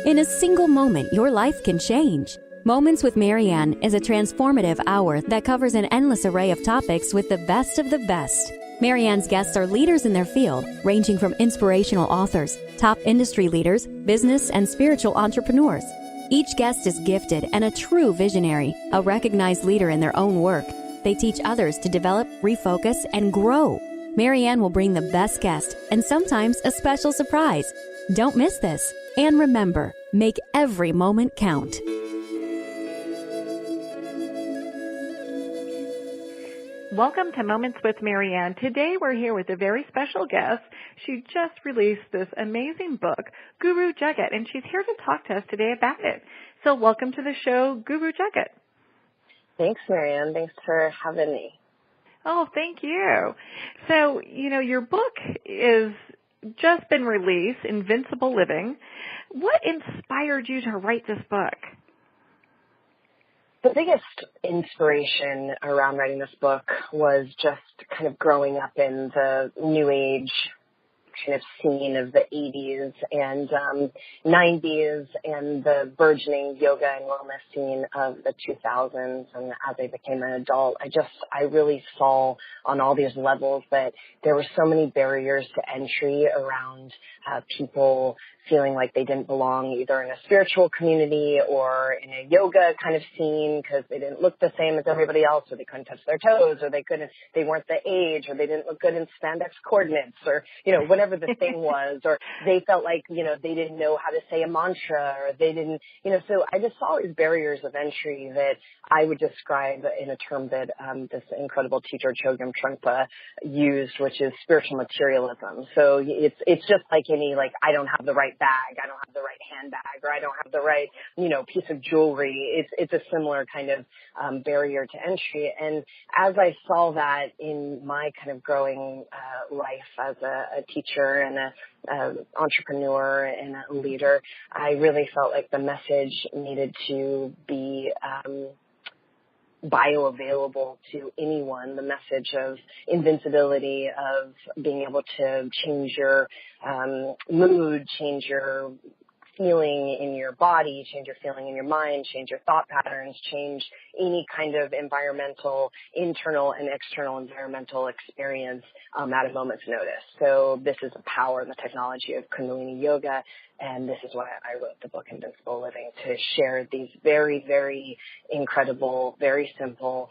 In a single moment, your life can change. Moments with Marianne is a transformative hour that covers an endless array of topics with the best of the best. Marianne's guests are leaders in their field, ranging from inspirational authors, top industry leaders, business and spiritual entrepreneurs. Each guest is gifted and a true visionary, a recognized leader in their own work. They teach others to develop, refocus, and grow. Marianne will bring the best guest and sometimes a special surprise. Don't miss this. And remember, make every moment count. Welcome to Moments with Marianne. Today we're here with a very special guest. She just released this amazing book, Guru Jagat, and she's here to talk to us today about it. So welcome to the show, Guru Jagat. Thanks, Marianne. Thanks for having me. Oh, thank you. So, your book is just been released, Invincible Living. What inspired you to write this book? The biggest inspiration around writing this book was just kind of growing up in the new age kind of scene of the 80s and 90s and the burgeoning yoga and wellness scene of the 2000s. And as I became an adult, I really saw on all these levels that there were so many barriers to entry around people feeling like they didn't belong either in a spiritual community or in a yoga kind of scene because they didn't look the same as everybody else, or they couldn't touch their toes, or they weren't the age, or they didn't look good in spandex coordinates, or, whatever the thing was, or they felt like, they didn't know how to say a mantra, or they didn't, so I just saw these barriers of entry that I would describe in a term that this incredible teacher, Chogyam Trungpa, used, which is spiritual materialism. So it's just like I don't have the right bag, I don't have the right handbag, or I don't have the right, piece of jewelry. It's a similar kind of barrier to entry. And as I saw that in my kind of growing life as a teacher and an entrepreneur and a leader, I really felt like the message needed to be bioavailable to anyone, the message of invincibility, of being able to change your mood, change your feeling in your body, change your feeling in your mind, change your thought patterns, change any kind of internal and external environmental experience at a moment's notice. So this is the power and the technology of Kundalini Yoga, and this is why I wrote the book Invincible Living, to share these very, very incredible, very simple,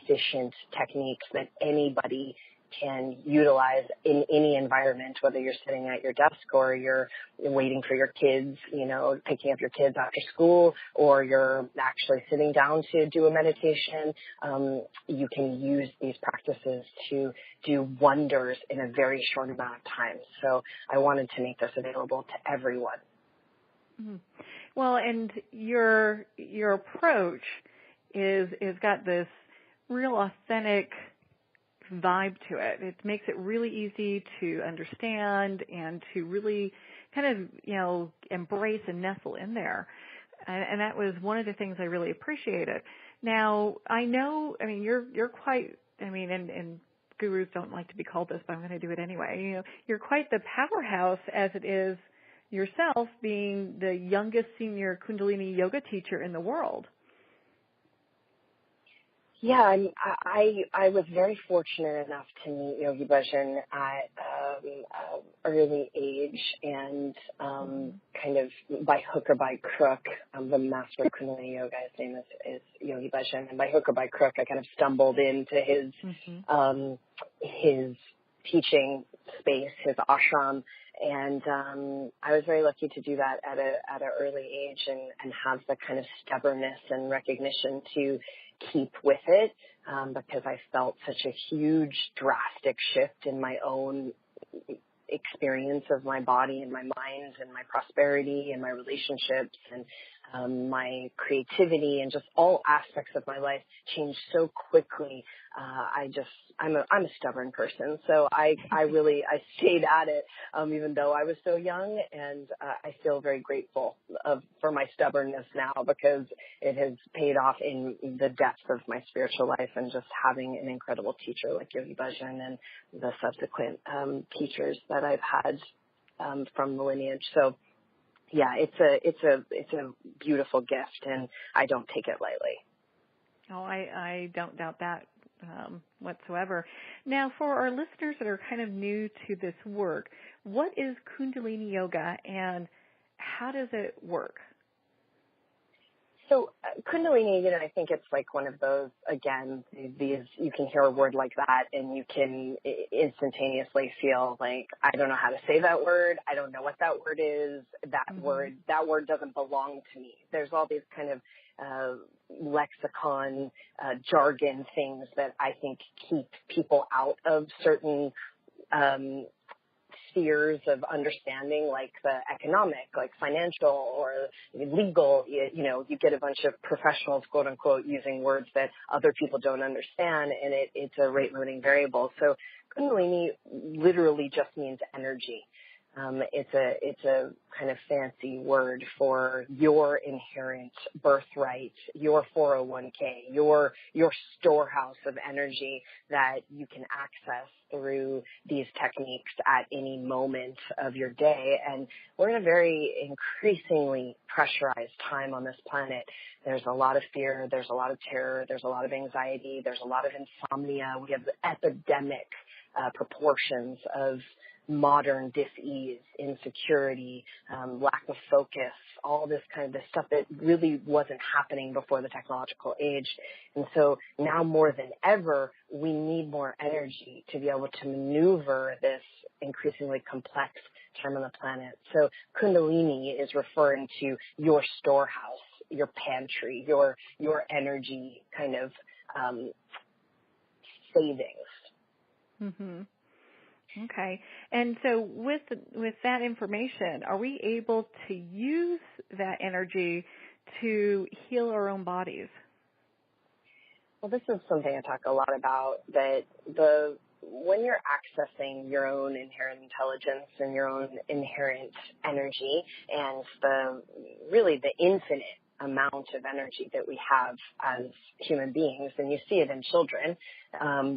efficient techniques that anybody can utilize in any environment, whether you're sitting at your desk or you're waiting for your kids, picking up your kids after school, or you're actually sitting down to do a meditation. You can use these practices to do wonders in a very short amount of time. So I wanted to make this available to everyone. Mm-hmm. Well, and your approach is got this real authentic vibe to it. It makes it really easy to understand and to really kind of, embrace and nestle in there. And that was one of the things I really appreciated. Now, you're quite, and gurus don't like to be called this, but I'm going to do it anyway. You're quite the powerhouse as it is yourself, being the youngest senior Kundalini yoga teacher in the world. Yeah, I was very fortunate enough to meet Yogi Bhajan at early age, and kind of by hook or by crook, the master of Kundalini Yoga, his name is Yogi Bhajan, and by hook or by crook, I kind of stumbled into his teaching space, his ashram, and I was very lucky to do that at an early age and have the kind of stubbornness and recognition to keep with it, because I felt such a huge, drastic shift in my own experience of my body and my mind and my prosperity and my relationships and my creativity and just all aspects of my life changed so quickly. I'm a stubborn person, so I stayed at it, even though I was so young, and I feel very grateful for my stubbornness now, because it has paid off in the depth of my spiritual life, and just having an incredible teacher like Yogi Bhajan and the subsequent teachers that I've had from the lineage. So yeah, it's a beautiful gift, and I don't take it lightly. Oh, I don't doubt that whatsoever. Now, for our listeners that are kind of new to this work, what is Kundalini Yoga and how does it work? So Kundalini, I think it's like one of those, again, these, you can hear a word like that and you can instantaneously feel like, I don't know how to say that word. I don't know what that word is. That word doesn't belong to me. There's all these kind of lexicon, jargon things that I think keep people out of certain spheres of understanding, like the economic, like financial or legal. You get a bunch of professionals, quote unquote, using words that other people don't understand, and it's a rate limiting variable. So Kundalini literally just means energy. It's a kind of fancy word for your inherent birthright, your 401k, your storehouse of energy that you can access through these techniques at any moment of your day. And we're in a very increasingly pressurized time on this planet. There's a lot of fear, there's a lot of terror, there's a lot of anxiety, there's a lot of insomnia. We have epidemic proportions of modern dis-ease, insecurity, lack of focus, all this stuff that really wasn't happening before the technological age. And so now more than ever, we need more energy to be able to maneuver this increasingly complex time on the planet. So Kundalini is referring to your storehouse, your pantry, your energy kind of savings. Mm-hmm. Okay. And so with that information, are we able to use that energy to heal our own bodies? Well, this is something I talk a lot about, that when you're accessing your own inherent intelligence and your own inherent energy and the infinite amount of energy that we have as human beings, and you see it in children.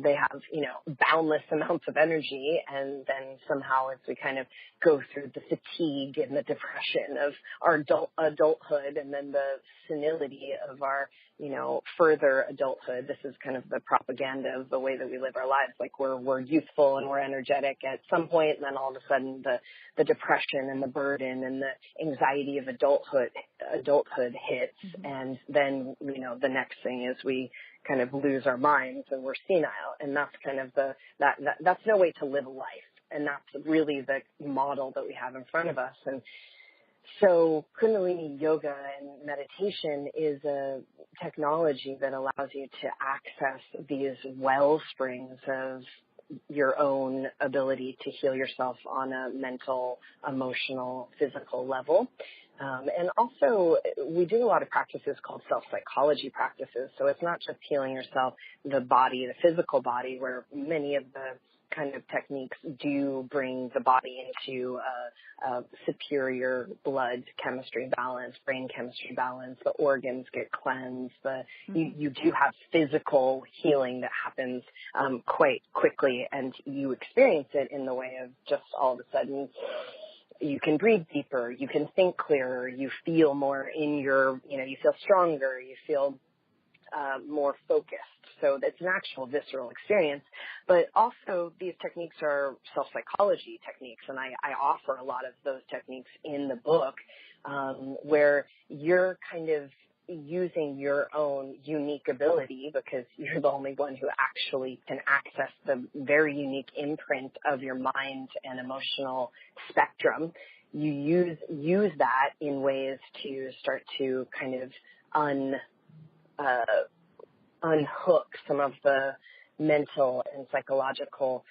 They have, boundless amounts of energy, and then somehow as we kind of go through the fatigue and the depression of our adulthood and then the senility of our, further adulthood, this is kind of the propaganda of the way that we live our lives. Like we're youthful and we're energetic at some point, and then all of a sudden the depression and the burden and the anxiety of adulthood hits. Mm-hmm. And then, the next thing is we kind of lose our minds and we're senile. And that's kind of that's no way to live a life. And that's really the model that we have in front of us. And so Kundalini Yoga and meditation is a technology that allows you to access these well springs of your own ability to heal yourself on a mental, emotional, physical level. And also, we do a lot of practices called self-psychology practices. So it's not just healing yourself, the body, the physical body, where many of the kind of techniques do bring the body into a superior blood chemistry balance, brain chemistry balance. The organs get cleansed. You do have physical healing that happens quite quickly, and you experience it in the way of just all of a sudden you can breathe deeper, you can think clearer, you feel more in your, you feel stronger, you feel more focused. So it's an actual visceral experience. But also these techniques are self-psychology techniques, and I offer a lot of those techniques in the book, where you're kind of using your own unique ability, because you're the only one who actually can access the very unique imprint of your mind and emotional spectrum. You use that in ways to start to kind of unhook some of the mental and psychological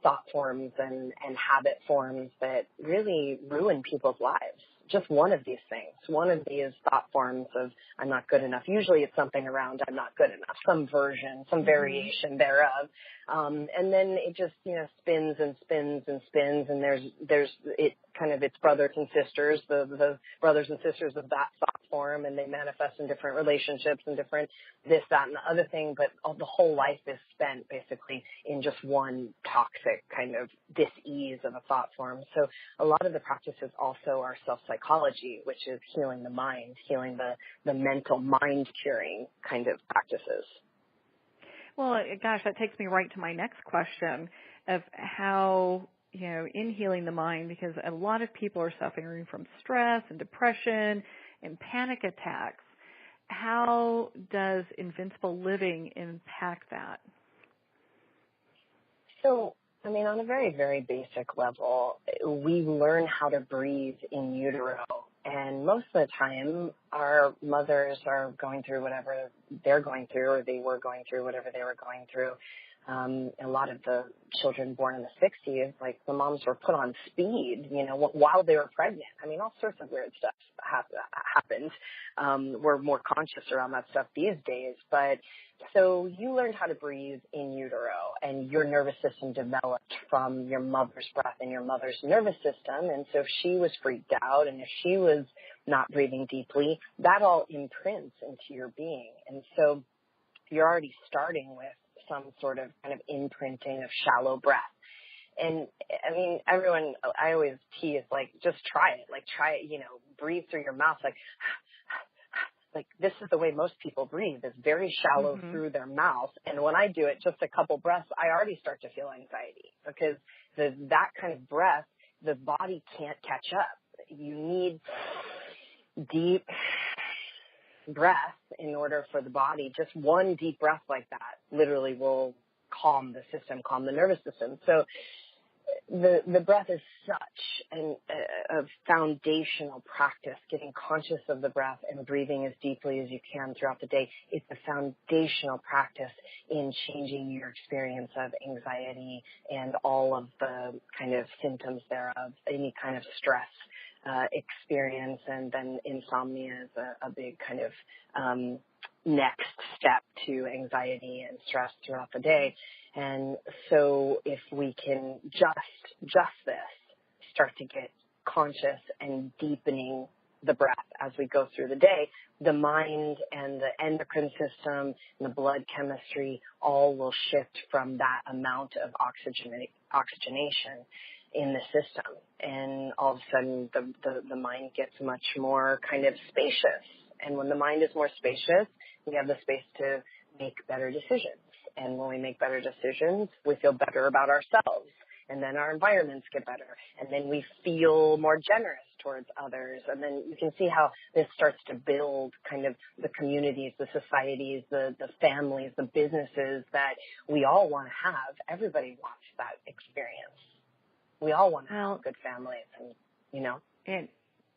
thought forms and habit forms that really ruin people's lives. Just one of these things, one of these thought forms of I'm not good enough. Usually it's something around I'm not good enough, some version, some variation thereof. And then it just, spins and spins and spins, and there's it kind of its brothers and sisters, the brothers and sisters of that thought form, and they manifest in different relationships and different this, that, and the other thing, but the whole life is spent basically in just one toxic kind of dis-ease of a thought form. So a lot of the practices also are self-psychology psychology, which is healing the mind, healing the mental mind curing kind of practices. Well, gosh, that takes me right to my next question of how, in healing the mind, because a lot of people are suffering from stress and depression and panic attacks. How does Invincible Living impact that? So, on a very, very basic level, we learn how to breathe in utero. And most of the time, our mothers are going through whatever they're going through, or they were going through whatever they were going through. A lot of the children born in the 60s, like the moms were put on speed, while they were pregnant. All sorts of weird stuff happened. We're more conscious around that stuff these days. But so you learned how to breathe in utero, and your nervous system developed from your mother's breath and your mother's nervous system. And so if she was freaked out and if she was not breathing deeply, that all imprints into your being. And so you're already starting with some sort of kind of imprinting of shallow breath. And everyone, I always tease, just try it, breathe through your mouth, like this is the way most people breathe, is very shallow through their mouth. And when I do it, just a couple breaths, I already start to feel anxiety, because that kind of breath, the body can't catch up. You need deep breath in order for the body. Just one deep breath like that literally will calm the system, calm the nervous system. So the breath is such a foundational practice, getting conscious of the breath and breathing as deeply as you can throughout the day. It's a foundational practice in changing your experience of anxiety and all of the kind of symptoms thereof, any kind of stress experience. And then insomnia is a big kind of next step to anxiety and stress throughout the day. And so if we can just this, start to get conscious and deepening the breath as we go through the day, the mind and the endocrine system and the blood chemistry all will shift from that amount of oxygenation in the system. And all of a sudden the mind gets much more kind of spacious. And when the mind is more spacious, we have the space to make better decisions. And when we make better decisions, we feel better about ourselves. And then our environments get better. And then we feel more generous towards others. And then you can see how this starts to build kind of the communities, the societies, the families, the businesses that we all want to have. Everybody wants that experience. We all want to have good families, and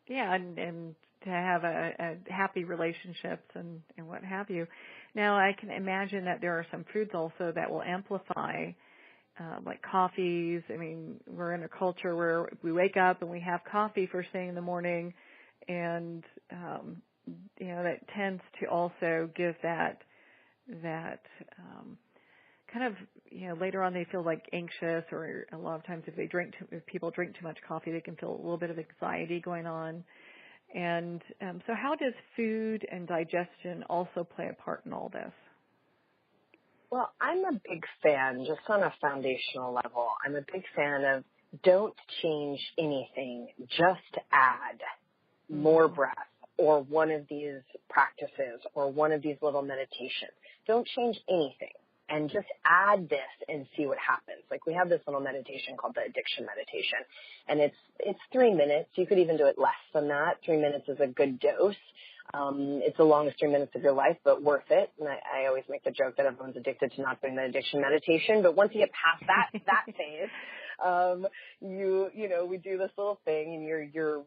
and to have a happy relationships and what have you. Now, I can imagine that there are some foods also that will amplify, like coffees. We're in a culture where we wake up and we have coffee first thing in the morning, and that tends to also give that kind of, later on they feel like anxious, or a lot of times if people drink too much coffee, they can feel a little bit of anxiety going on. And so how does food and digestion also play a part in all this? Well, I'm a big fan, just on a foundational level, I'm a big fan of don't change anything, just add more breath or one of these practices or one of these little meditations. Don't change anything. And just add this and see what happens. Like, we have this little meditation called the addiction meditation, and it's 3 minutes. You could even do it less than that. 3 minutes is a good dose. It's the longest 3 minutes of your life, but worth it. And I always make the joke that everyone's addicted to not doing the addiction meditation, but once you get past that phase, we do this little thing, and you're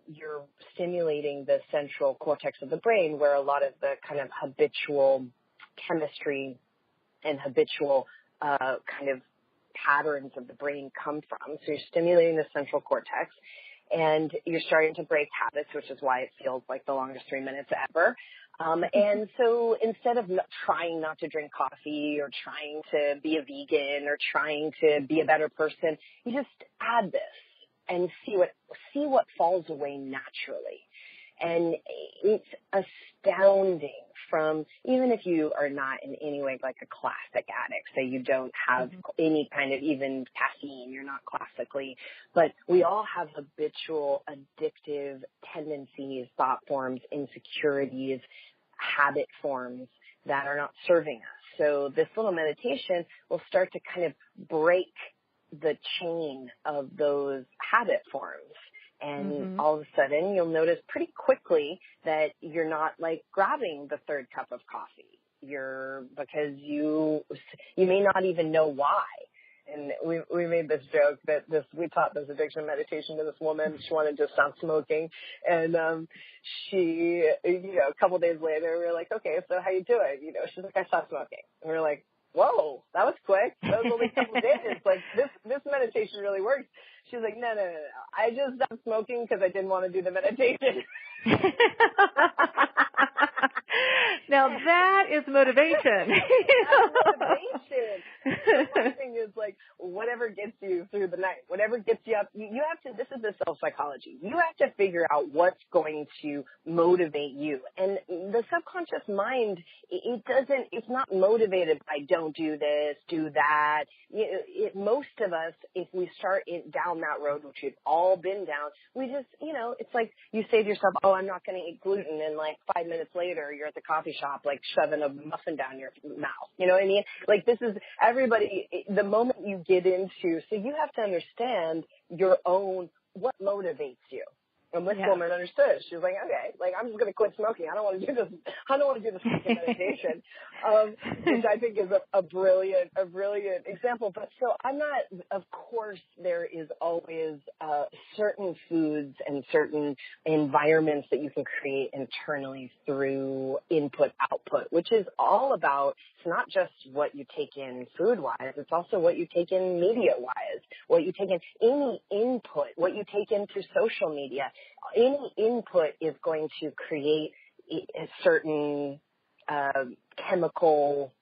stimulating the central cortex of the brain, where a lot of the kind of habitual chemistry and habitual kind of patterns of the brain come from. So you're stimulating the central cortex, and you're starting to break habits, which is why it feels like the longest 3 minutes ever. And so instead of trying not to drink coffee or trying to be a vegan or trying to be a better person, you just add this and see what falls away naturally. And it's astounding from, even if you are not in any way like a classic addict, say you don't have any kind of even caffeine, you're not classically, but we all have habitual addictive tendencies, thought forms, insecurities, habit forms that are not serving us. So this little meditation will start to kind of break the chain of those habit forms. And all of a sudden you'll notice pretty quickly that you're not like grabbing the third cup of coffee. Because you may not even know why. And we made this joke that we taught this addiction meditation to this woman. She wanted to stop smoking. And she, a couple days later, we were like, okay, so how you doing? She's like, I stopped smoking. And we were like, whoa, that was quick. That was only a couple days. Like, this meditation really works. She's like, no. I just stopped smoking because I didn't want to do the meditation. Now that is motivation. That's motivation. The one thing is like whatever gets you through the night, whatever gets you up. You have to. This is the self-psychology. You have to figure out what's going to motivate you. And the subconscious mind, it's not motivated by don't do this, do that. Most of us, if we start down that road, which we've all been down, we just, it's like you say to yourself, oh, I'm not going to eat gluten, and like 5 minutes later, you're at the coffee shop, like shoving a muffin down your mouth. You know what I mean? Like this is everybody, the moment you get into, so you have to understand your own, what motivates you. And this woman understood. She was like, okay, like I'm just going to quit smoking. I don't want to do this. I don't want to do this meditation, which I think is a brilliant example. But so I'm not. Of course, there is always certain foods and certain environments that you can create internally through input output, which is all about. It's not just what you take in food wise. It's also what you take in media wise. What you take in any input. What you take in through social media. Any input is going to create a certain chemical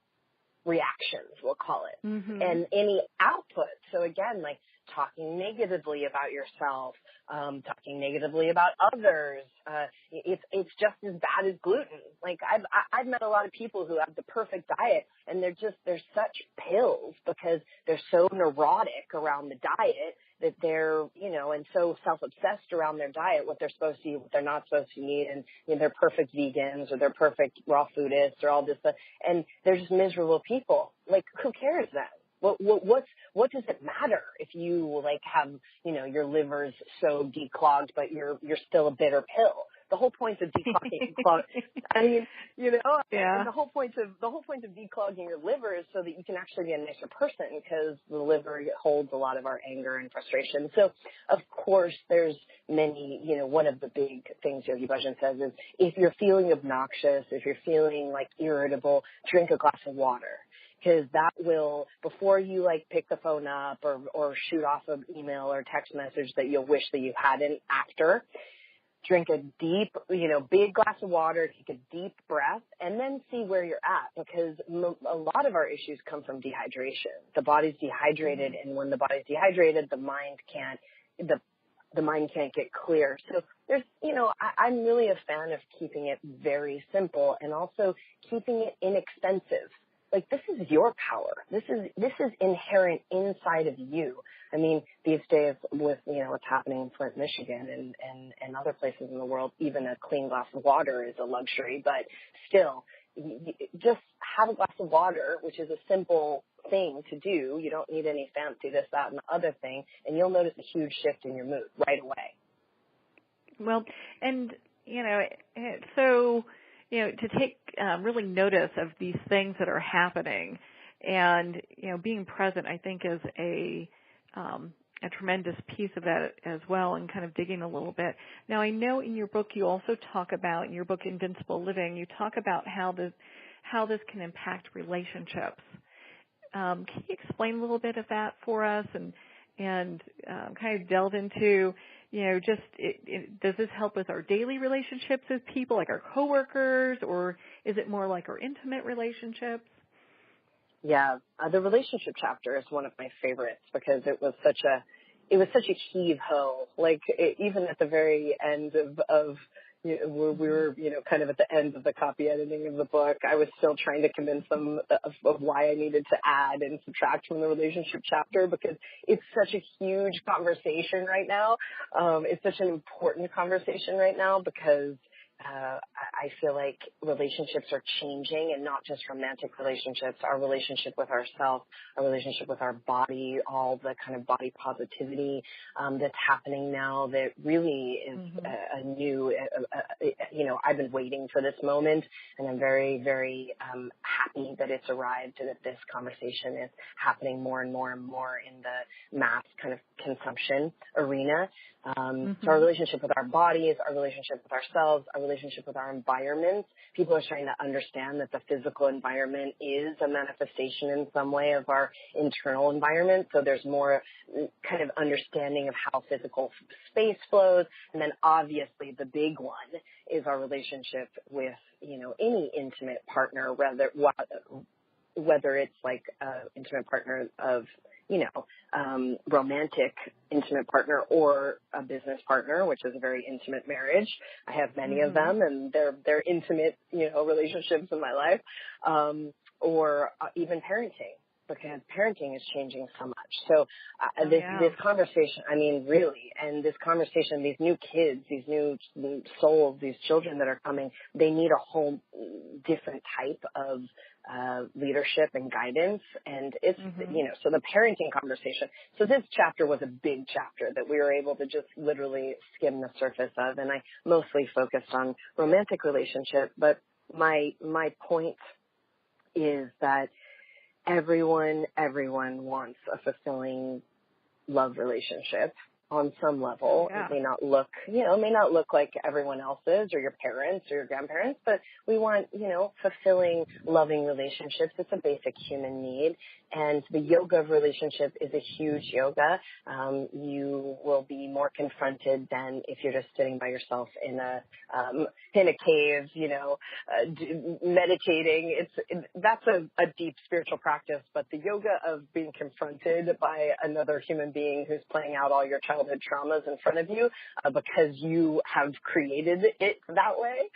reactions, we'll call it. And any output, so again, like talking negatively about yourself, talking negatively about others, it's just as bad as gluten. Like I've met a lot of people who have the perfect diet, and they're such pills because they're so neurotic around the diet that they're, and so self-obsessed around their diet, what they're supposed to eat, what they're not supposed to eat, and they're perfect vegans or they're perfect raw foodists or all this stuff, and they're just miserable people. Like, who cares then? What does it matter if you like have, your liver's so declogged, but you're still a bitter pill? The whole point of declogging, and the whole point of declogging your liver is so that you can actually be a nicer person, because the liver holds a lot of our anger and frustration. So, of course, there's many, one of the big things Yogi Bhajan says is if you're feeling obnoxious, if you're feeling like irritable, drink a glass of water. Because that will, before you like pick the phone up or shoot off an email or text message that you'll wish that you hadn't after, drink a deep, big glass of water, take a deep breath, and then see where you're at, because a lot of our issues come from dehydration. The body's dehydrated, and when the body's dehydrated, the mind can't get clear. So there's, I'm really a fan of keeping it very simple and also keeping it inexpensive. Like, this is your power. This is inherent inside of you. I mean, these days with, what's happening in Flint, Michigan and other places in the world, even a clean glass of water is a luxury, but still, just have a glass of water, which is a simple thing to do. You don't need any fancy this, that, and the other thing, and you'll notice a huge shift in your mood right away. Well, and, so, to take really notice of these things that are happening, and being present, I think, is a tremendous piece of that as well, and kind of digging a little bit. Now, I know in your book you also talk about, in your book Invincible Living, you talk about how this can impact relationships. Can you explain a little bit of that for us, and kind of delve into, does this help with our daily relationships with people, like our coworkers, or is it more like our intimate relationships? Yeah, the relationship chapter is one of my favorites because it was such a heave ho. Like even at the very end of we were, kind of at the end of the copy editing of the book. I was still trying to convince them of why I needed to add and subtract from the relationship chapter, because it's such a huge conversation right now. It's such an important conversation right now because I feel like relationships are changing, and not just romantic relationships, our relationship with ourselves, our relationship with our body, all the kind of body positivity that's happening now that really is a new, I've been waiting for this moment, and I'm very, very happy that it's arrived and that this conversation is happening more and more and more in the mass kind of consumption arena. So our relationship with our bodies, our relationship with ourselves, our relationship with our environments. People are starting to understand that the physical environment is a manifestation in some way of our internal environment. So there's more kind of understanding of how physical space flows. And then obviously the big one is our relationship with, any intimate partner, whether it's like an intimate partner of, romantic intimate partner or a business partner, which is a very intimate marriage. I have many of them, and they're intimate, relationships in my life, or even parenting, because parenting is changing so much. So this conversation, really, and this conversation, these new kids, these new souls, these children that are coming, they need a whole different type of leadership and guidance. And it's, so the parenting conversation. So this chapter was a big chapter that we were able to just literally skim the surface of. And I mostly focused on romantic relationship. But my point is that everyone wants a fulfilling love relationship on some level. It may not look like everyone else's or your parents or your grandparents, but we want, fulfilling, loving relationships. It's a basic human need. And the yoga of relationship is a huge yoga. You will be more confronted than if you're just sitting by yourself in a cave, meditating. That's a deep spiritual practice, but the yoga of being confronted by another human being who's playing out all your childhood traumas in front of you, because you have created it that way,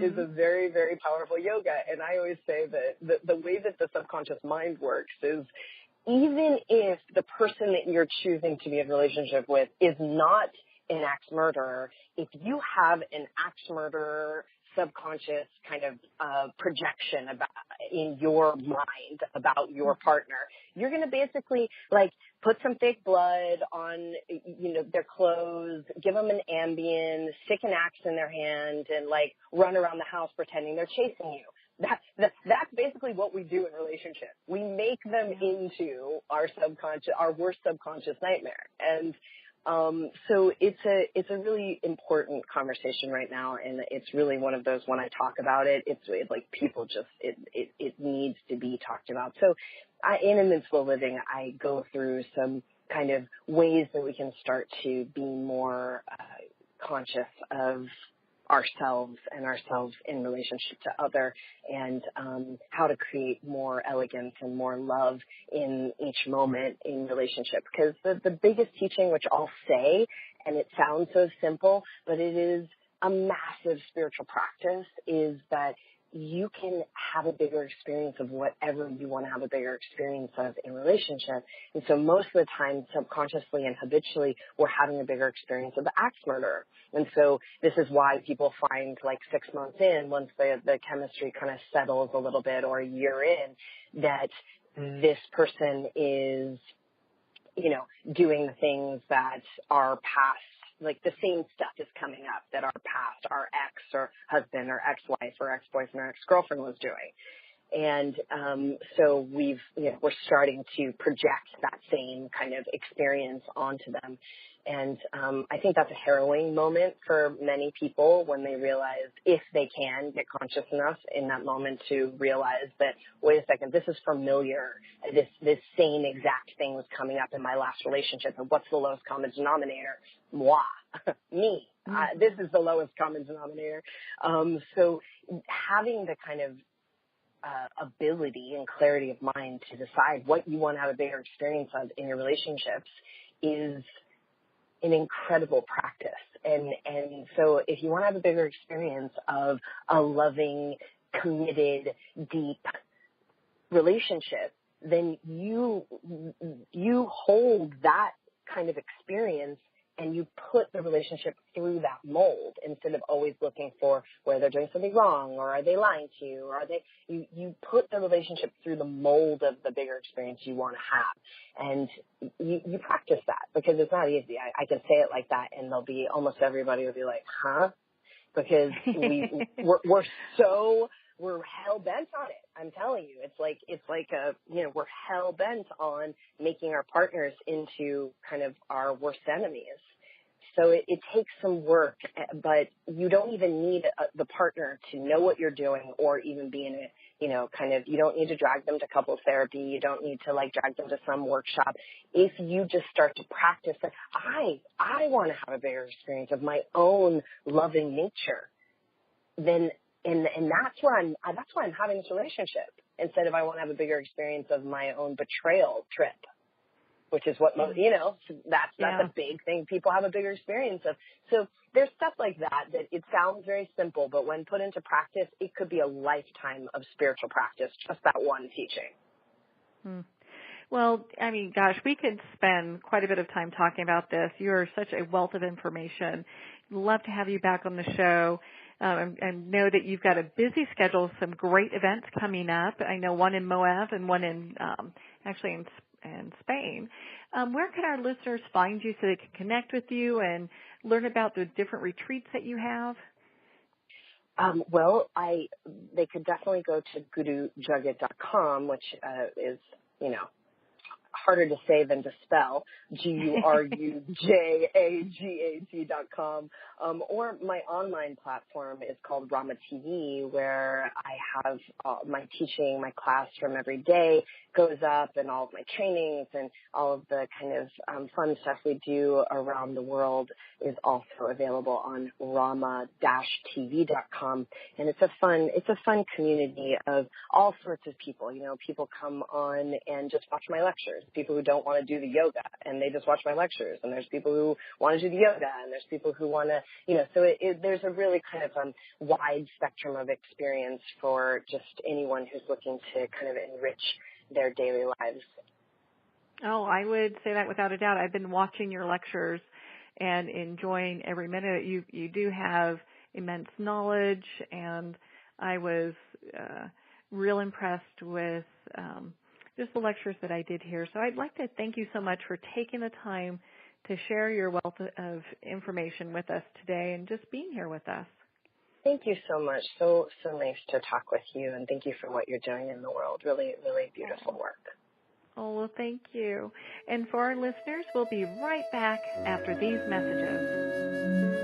is a very, very powerful yoga. And I always say that the way that the subconscious mind works is, even if the person that you're choosing to be in a relationship with is not an axe murderer, if you have an axe murderer subconscious kind of projection in your mind about your partner, you're going to basically put some fake blood on, their clothes, give them an Ambien, stick an axe in their hand, and run around the house pretending they're chasing you. That's basically what we do in relationships. We make them into our worst subconscious nightmare. And so it's a really important conversation right now, and it's really one of those, when I talk about it, it's people just, it needs to be talked about. So in Invincible Living, I go through some kind of ways that we can start to be more conscious of ourselves and ourselves in relationship to other, and how to create more elegance and more love in each moment in relationship. Because the biggest teaching, which I'll say, and it sounds so simple, but it is a massive spiritual practice, is that you can have a bigger experience of whatever you want to have a bigger experience of in relationship. And so most of the time, subconsciously and habitually, we're having a bigger experience of the axe murderer. And so this is why people find 6 months in, once the chemistry kind of settles a little bit, or a year in, that this person is, doing the things that are past, the same stuff is coming up that our past, our ex or husband or ex-wife or ex-boyfriend or ex-girlfriend was doing. And so we're starting to project that same kind of experience onto them. And I think that's a harrowing moment for many people when they realize, if they can get conscious enough in that moment to realize that, wait a second, this is familiar. This same exact thing was coming up in my last relationship. And what's the lowest common denominator? Moi, me. This is the lowest common denominator. So having the kind of ability and clarity of mind to decide what you want to have a bigger experience of in your relationships is an incredible practice. And so if you want to have a bigger experience of a loving, committed, deep relationship, then you hold that kind of experience and you put the relationship through that mold instead of always looking for where they're doing something wrong or are they lying to you or you put the relationship through the mold of the bigger experience you want to have. And you practice that because it's not easy. I can say it like that and almost everybody will be like, huh? Because we're hell bent on it. I'm telling you, we're hell bent on making our partners into kind of our worst enemies. So it takes some work, but you don't even need the partner to know what you're doing or even be in it. You don't need to drag them to couples therapy. You don't need to drag them to some workshop. If you just start to practice that, I want to have a bigger experience of my own loving nature, then and that's why I'm having this relationship instead of I want to have a bigger experience of my own betrayal trip, which is what that's a big thing people have a bigger experience of. So there's stuff like that it sounds very simple, but when put into practice, it could be a lifetime of spiritual practice, just that one teaching. Well, I mean, gosh, we could spend quite a bit of time talking about this. You're such a wealth of information. Love to have you back on the show. And know that you've got a busy schedule, some great events coming up. I know one in Moab and one in Spain. Where can our listeners find you so they can connect with you and learn about the different retreats that you have? They could definitely go to gurujagat.com, which is, harder to say than to spell, GURUJAGAT.com, or my online platform is called Rama TV, where I have my teaching, my class from every day goes up, and all of my trainings and all of the kind of fun stuff we do around the world is also available on Rama-TV.com, and it's a fun community of all sorts of people. People come on and just watch my lectures. People who don't want to do the yoga and they just watch my lectures, and there's people who want to do the yoga, and there's people who want to, so there's a really kind of wide spectrum of experience for just anyone who's looking to kind of enrich their daily lives. Oh, I would say that without a doubt. I've been watching your lectures and enjoying every minute. You do have immense knowledge, and I was real impressed with just the lectures that I did hear. So I'd like to thank you so much for taking the time to share your wealth of information with us today and just being here with us. Thank you so much. So nice to talk with you, and thank you for what you're doing in the world. Really, really beautiful work. Oh, well, thank you. And for our listeners, we'll be right back after these messages.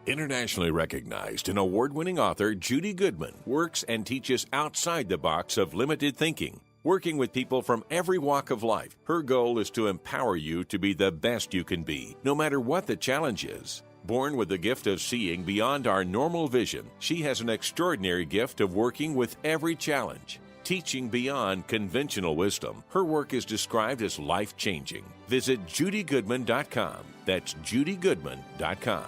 Internationally recognized and award-winning author Judy Goodman works and teaches outside the box of limited thinking. Working with people from every walk of life, her goal is to empower you to be the best you can be, no matter what the challenge is. Born with the gift of seeing beyond our normal vision, she has an extraordinary gift of working with every challenge. Teaching beyond conventional wisdom, her work is described as life-changing. Visit judygoodman.com. That's judygoodman.com.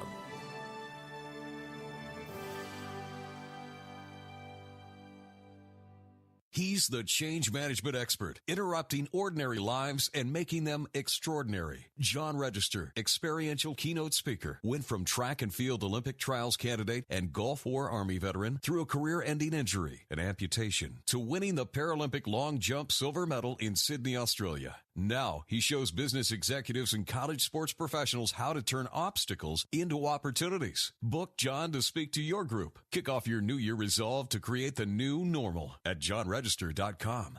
He's the change management expert, interrupting ordinary lives and making them extraordinary. John Register, experiential keynote speaker, went from track and field Olympic trials candidate and Gulf War Army veteran through a career-ending injury, an amputation, to winning the Paralympic long jump silver medal in Sydney, Australia. Now he shows business executives and college sports professionals how to turn obstacles into opportunities. Book John to speak to your group. Kick off your new year resolved to create the new normal at johnregister.com.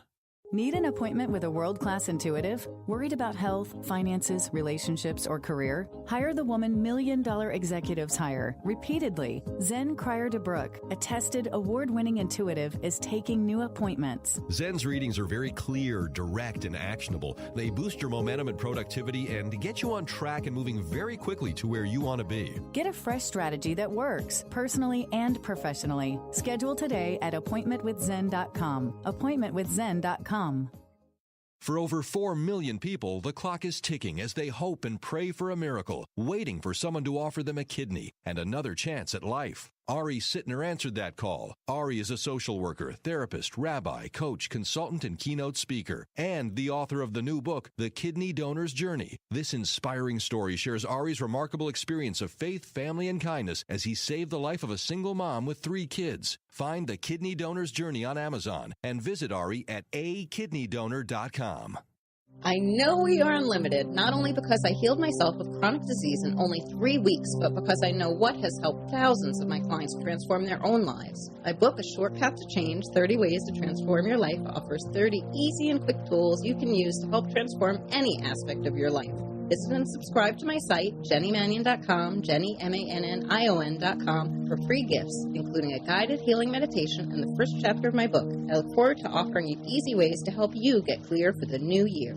Need an appointment with a world-class intuitive? Worried about health, finances, relationships, or career? Hire the woman $1 million executives hire repeatedly. Zen Cryer DeBrook, a tested, award-winning intuitive, is taking new appointments. Zen's readings are very clear, direct, and actionable. They boost your momentum and productivity and get you on track and moving very quickly to where you want to be. Get a fresh strategy that works, personally and professionally. Schedule today at appointmentwithzen.com. Appointmentwithzen.com. For over 4 million people, the clock is ticking as they hope and pray for a miracle, waiting for someone to offer them a kidney and another chance at life. Ari Sittner answered that call. Ari is a social worker, therapist, rabbi, coach, consultant, and keynote speaker, and the author of the new book, The Kidney Donor's Journey. This inspiring story shares Ari's remarkable experience of faith, family, and kindness as he saved the life of a single mom with 3 kids. Find The Kidney Donor's Journey on Amazon and visit Ari at akidneydonor.com. I know we are unlimited, not only because I healed myself of chronic disease in only 3 weeks, but because I know what has helped thousands of my clients transform their own lives. My book, A Short Path to Change, 30 Ways to Transform Your Life, offers 30 easy and quick tools you can use to help transform any aspect of your life. Visit and subscribe to my site, JennyMannion.com, JennyMannion.com, for free gifts, including a guided healing meditation and the first chapter of my book. I look forward to offering you easy ways to help you get clear for the new year.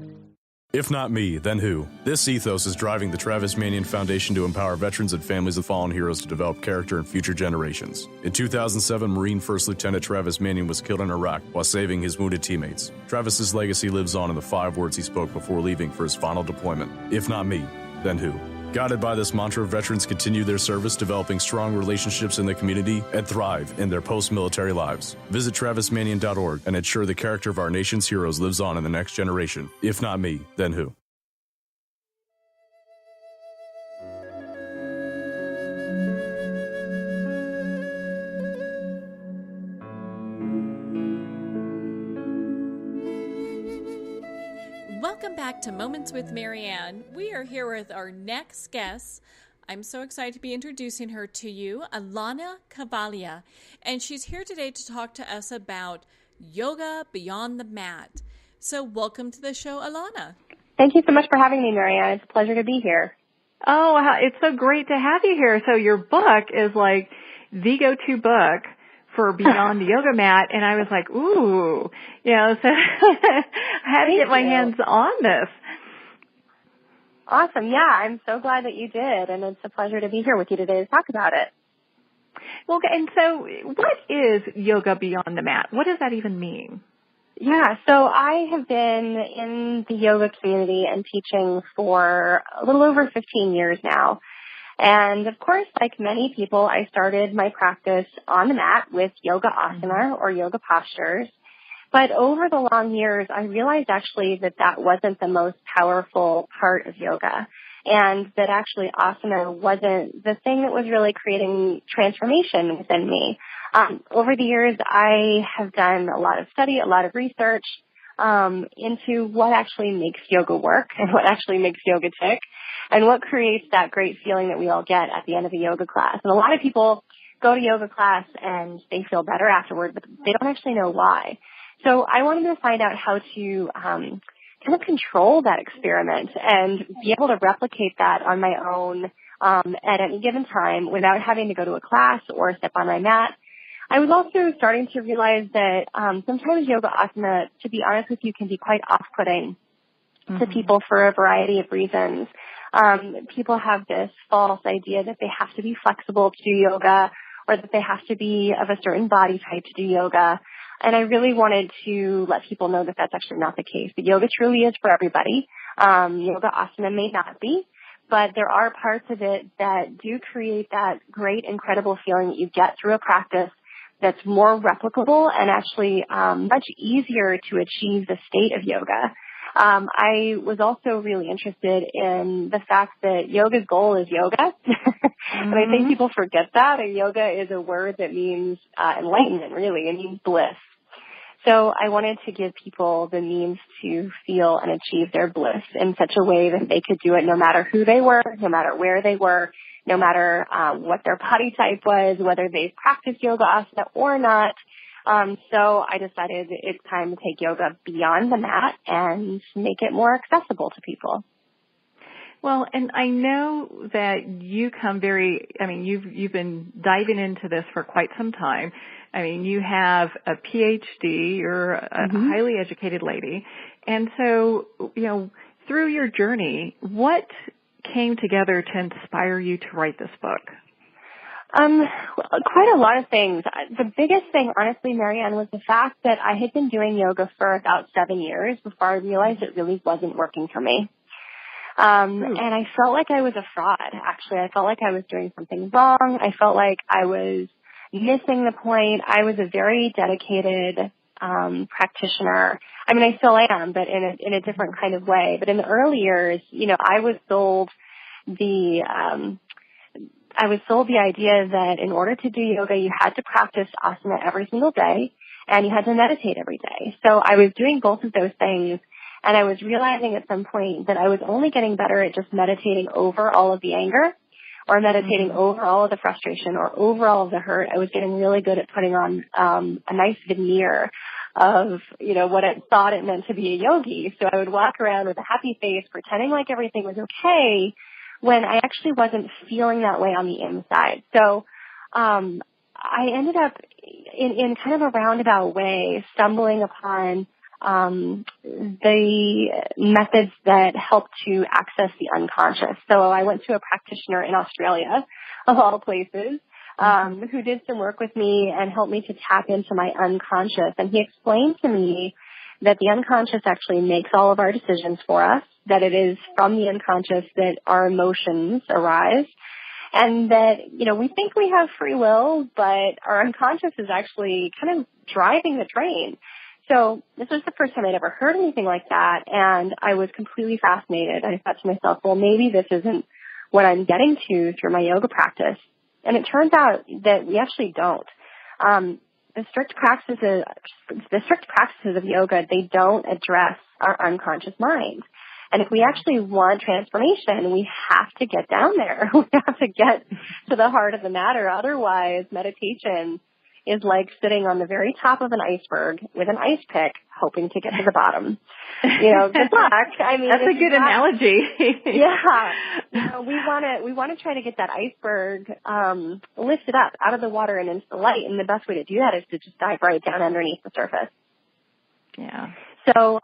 If not me, then who? This ethos is driving the Travis Mannion Foundation to empower veterans and families of fallen heroes to develop character in future generations. In 2007, Marine First Lieutenant Travis Mannion was killed in Iraq while saving his wounded teammates. Travis's legacy lives on in the 5 words he spoke before leaving for his final deployment. If not me, then who? Guided by this mantra, veterans continue their service, developing strong relationships in the community and thrive in their post-military lives. Visit TravisMannion.org and ensure the character of our nation's heroes lives on in the next generation. If not me, then who? Welcome back to Moments with Marianne. We are here with our next guest. I'm so excited to be introducing her to you, Alanna Kaivalya. And she's here today to talk to us about yoga beyond the mat. So welcome to the show, Alanna. Thank you so much for having me, Marianne. It's a pleasure to be here. Oh, it's so great to have you here. So your book is like the go-to book for Beyond the Yoga Mat, and I was like, ooh, so I had to get my hands on this. Awesome. Yeah, I'm so glad that you did, and it's a pleasure to be here with you today to talk about it. Well, and so what is yoga beyond the mat? What does that even mean? Yeah, so I have been in the yoga community and teaching for a little over 15 years now. And of course, like many people, I started my practice on the mat with yoga asana or yoga postures. But over the long years, I realized actually that wasn't the most powerful part of yoga, and that actually asana wasn't the thing that was really creating transformation within me. Over the years, I have done a lot of study, a lot of research into what actually makes yoga work and what actually makes yoga tick and what creates that great feeling that we all get at the end of a yoga class. And a lot of people go to yoga class and they feel better afterward, but they don't actually know why. So I wanted to find out how to kind of control that experiment and be able to replicate that on my own at any given time without having to go to a class or step on my mat. I was also starting to realize that sometimes yoga asana, to be honest with you, can be quite off-putting to people for a variety of reasons. People have this false idea that they have to be flexible to do yoga or that they have to be of a certain body type to do yoga. And I really wanted to let people know that that's actually not the case. The yoga truly is for everybody. Yoga asana may not be, but there are parts of it that do create that great, incredible feeling that you get through a practice that's more replicable and actually much easier to achieve the state of yoga. I was also really interested in the fact that yoga's goal is yoga. And I think people forget that. And yoga is a word that means enlightenment, really. It means bliss. So I wanted to give people the means to feel and achieve their bliss in such a way that they could do it no matter who they were, no matter where they were, no matter what their body type was, whether they practiced yoga asana or not. So I decided it's time to take yoga beyond the mat and make it more accessible to people. Well, and I know that you come you've been diving into this for quite some time. I mean, you have a PhD, you're a highly educated lady. And so, through your journey, what came together to inspire you to write this book? Quite a lot of things. The biggest thing, honestly, Marianne, was the fact that I had been doing yoga for about 7 years before I realized it really wasn't working for me. And I felt like I was a fraud, actually. I felt like I was doing something wrong. I felt like I was missing the point. I was a very dedicated practitioner. I mean, I still am, but in a different kind of way. But in the early years, I was sold the idea that in order to do yoga, you had to practice asana every single day and you had to meditate every day. So I was doing both of those things. And I was realizing at some point that I was only getting better at just meditating over all of the anger or meditating over all of the frustration or over all of the hurt. I was getting really good at putting on a nice veneer of, what I thought it meant to be a yogi. So I would walk around with a happy face, pretending like everything was okay when I actually wasn't feeling that way on the inside. So I ended up in kind of a roundabout way stumbling upon the methods that help to access the unconscious. So I went to a practitioner in Australia, of all places, who did some work with me and helped me to tap into my unconscious. And he explained to me that the unconscious actually makes all of our decisions for us, that it is from the unconscious that our emotions arise, and that, we think we have free will, but our unconscious is actually kind of driving the train. So this was the first time I'd ever heard anything like that, and I was completely fascinated. I thought to myself, well, maybe this isn't what I'm getting to through my yoga practice. And it turns out that we actually don't. The strict practices of yoga, they don't address our unconscious mind. And if we actually want transformation, we have to get down there. We have to get to the heart of the matter. Otherwise, meditation is like sitting on the very top of an iceberg with an ice pick, hoping to get to the bottom. Good luck. I mean, that's a good analogy. Yeah. We want to try to get that iceberg lifted up out of the water and into the light. And the best way to do that is to just dive right down underneath the surface. Yeah. So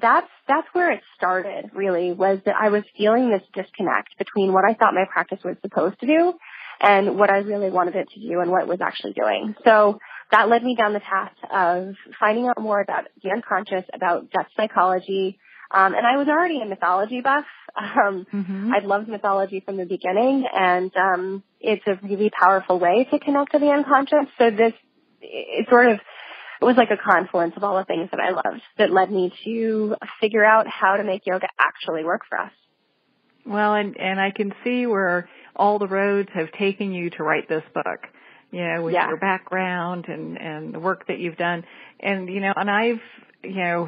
that's where it started, really, was that I was feeling this disconnect between what I thought my practice was supposed to do and what I really wanted it to do and what it was actually doing. So that led me down the path of finding out more about the unconscious, about Dutch psychology. And I was already a mythology buff. I'd loved mythology from the beginning, and it's a really powerful way to connect to the unconscious. So it was like a confluence of all the things that I loved that led me to figure out how to make yoga actually work for us. Well, and I can see where all the roads have taken you to write this book, with your background and the work that you've done. And, and I've, there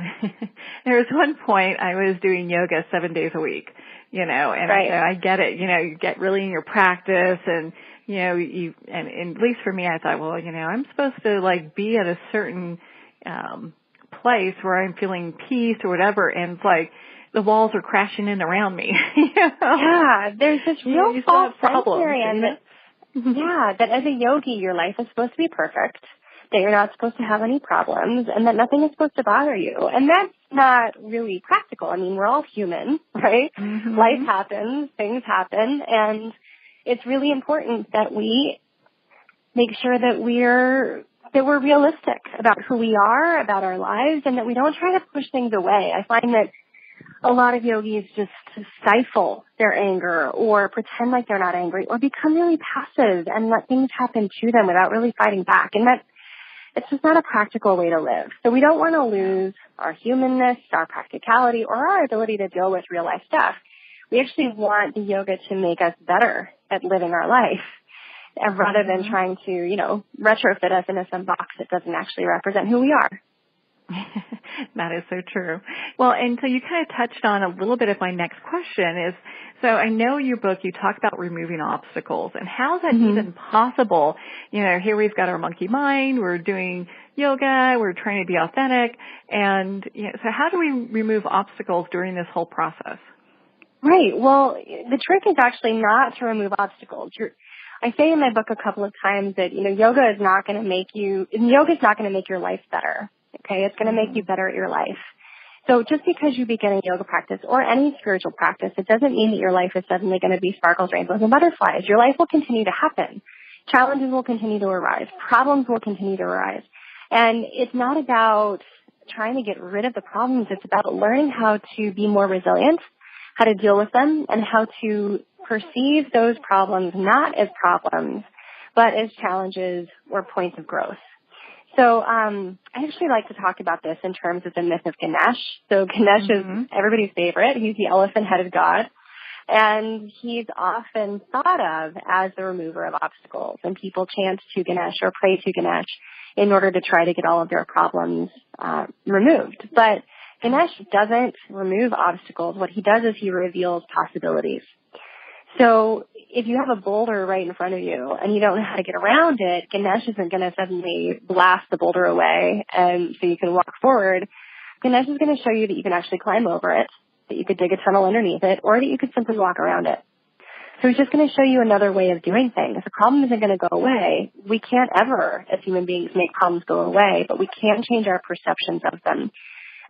was one point I was doing yoga 7 days a week, and right. So I get it, you get really in your practice and, and at least for me, I thought, well, I'm supposed to be at a certain, place where I'm feeling peace or whatever. And it's like, the walls are crashing in around me. Yeah, there's this real false sense, Marianne, that as a yogi, your life is supposed to be perfect, that you're not supposed to have any problems, and that nothing is supposed to bother you. And that's not really practical. I mean, we're all human, right? Life happens, things happen, and it's really important that we make sure that we're realistic about who we are, about our lives, and that we don't try to push things away. I find that a lot of yogis just stifle their anger or pretend like they're not angry or become really passive and let things happen to them without really fighting back. And it's just not a practical way to live. So we don't want to lose our humanness, our practicality, or our ability to deal with real life stuff. We actually want the yoga to make us better at living our life rather than trying to, retrofit us into some box that doesn't actually represent who we are. That is so true. Well, and so you kind of touched on a little bit of my next question is, so I know your book, you talk about removing obstacles, and how is that even possible? You know, here we've got our monkey mind, we're doing yoga, we're trying to be authentic, and you know, so how do we remove obstacles during this whole process? Right. Well, the trick is actually not to remove obstacles. I say in my book a couple of times that, you know, yoga is not going to make your life better. Okay. It's going to make you better at your life. So just because you begin a yoga practice or any spiritual practice, it doesn't mean that your life is suddenly going to be sparkles, rainbows, and butterflies. Your life will continue to happen. Challenges will continue to arise. Problems will continue to arise. And it's not about trying to get rid of the problems. It's about learning how to be more resilient, how to deal with them, and how to perceive those problems not as problems, but as challenges or points of growth. So I actually like to talk about this in terms of the myth of Ganesh. So Ganesh is everybody's favorite. He's the elephant-headed god, and he's often thought of as the remover of obstacles. And people chant to Ganesh or pray to Ganesh in order to try to get all of their problems removed. But Ganesh doesn't remove obstacles. What he does is he reveals possibilities. So if you have a boulder right in front of you and you don't know how to get around it, Ganesh isn't going to suddenly blast the boulder away and so you can walk forward. Ganesh is going to show you that you can actually climb over it, that you could dig a tunnel underneath it, or that you could simply walk around it. So he's just going to show you another way of doing things. The problem isn't going to go away. We can't ever, as human beings, make problems go away, but we can change our perceptions of them.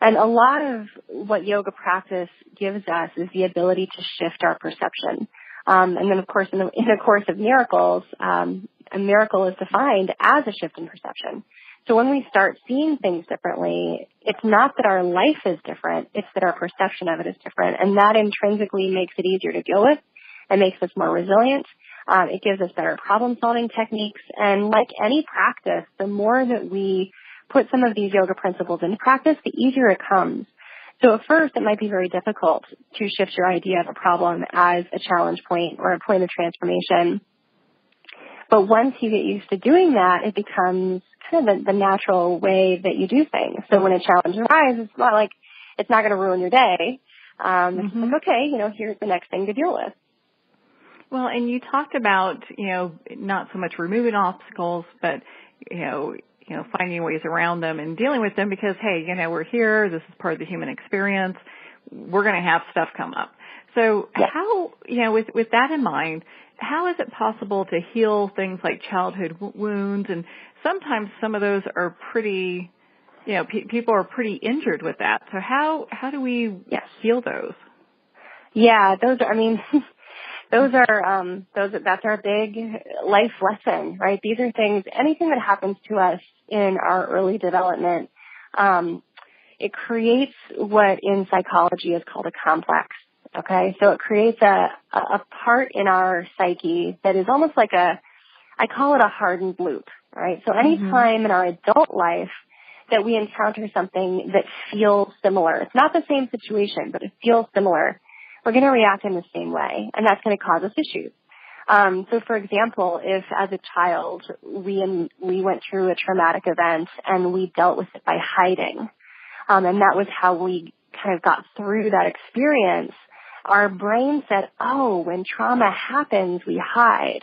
And a lot of what yoga practice gives us is the ability to shift our perception. And then, of course, in the Course of Miracles, a miracle is defined as a shift in perception. So when we start seeing things differently, it's not that our life is different, it's that our perception of it is different. And that intrinsically makes it easier to deal with. It makes us more resilient. It gives us better problem-solving techniques. And like any practice, the more that we put some of these yoga principles into practice, the easier it comes. So at first, it might be very difficult to shift your idea of a problem as a challenge point or a point of transformation. But once you get used to doing that, it becomes kind of the natural way that you do things. So when a challenge arises, it's not like it's not going to ruin your day. It's like, okay, you know, here's the next thing to deal with. Well, and you talked about, you know, not so much removing obstacles, but, you know, finding ways around them and dealing with them because, hey, you know, we're here. This is part of the human experience. We're going to have stuff come up. So how, you know, with that in mind, how is it possible to heal things like childhood wounds? And sometimes some of those are pretty, you know, people are pretty injured with that. So how do we heal those? Yeah, those are, I mean, that's our big life lesson, right? These are things, anything that happens to us in our early development, it creates what in psychology is called a complex. Okay. So it creates a part in our psyche that is almost like I call it a hardened loop, right? So any time in our adult life that we encounter something that feels similar, it's not the same situation, but it feels similar, we're going to react in the same way, and that's going to cause us issues. So, for example, if as a child we went through a traumatic event and we dealt with it by hiding, and that was how we kind of got through that experience, our brain said, oh, when trauma happens, we hide.